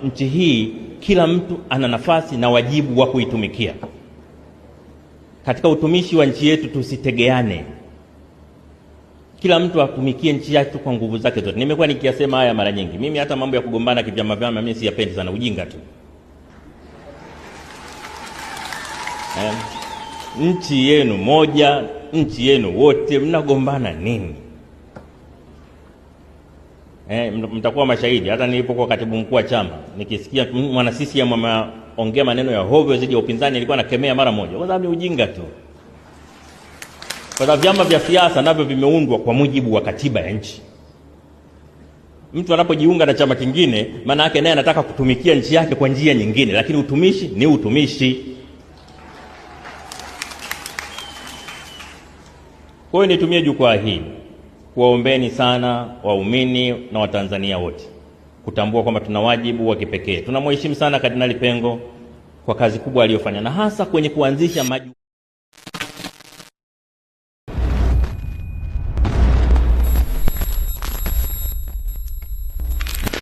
nchi hii kila mtu ana nafasi na wajibu wa kuitumikia. Katika utumishi wa nchi yetu tusitegeane, kila mtu atumikie nchi yake kwa nguvu zake zote. Nimekuwa nikiyasema haya mara nyingi. Mimi hata mambo ya kugombana kivyama vyama mimi siyapendi sana, ujinga tu. Nchi yenu moja, nchi yenu wote, mnagombana nini? Mtakuwa mashahidi. Hata nilipokuwa katibu mkuu wa chama, nikisikia mwana CCM ameongea maneno ya hovyo zidi ya upinzani, nilikuwa nakemea mara moja, kwa sababu ni ujinga tu. Kwa sababu vyama vya siasa navyo vimeundwa kwa mujibu wa katiba ya nchi. Mtu anapojiunga na chama kingine, maana yake naye anataka kutumikia nchi yake kwa njia nyingine, lakini utumishi ni utumishi. Kwa hiyo nitumie jukwaa hii kuwaombeni sana waumini na Watanzania wote kutambua kwamba tuna wajibu wa kipekee. Tunamheshimu sana Kardinali Pengo kwa kazi kubwa aliyofanya, na hasa kwenye kuanzisha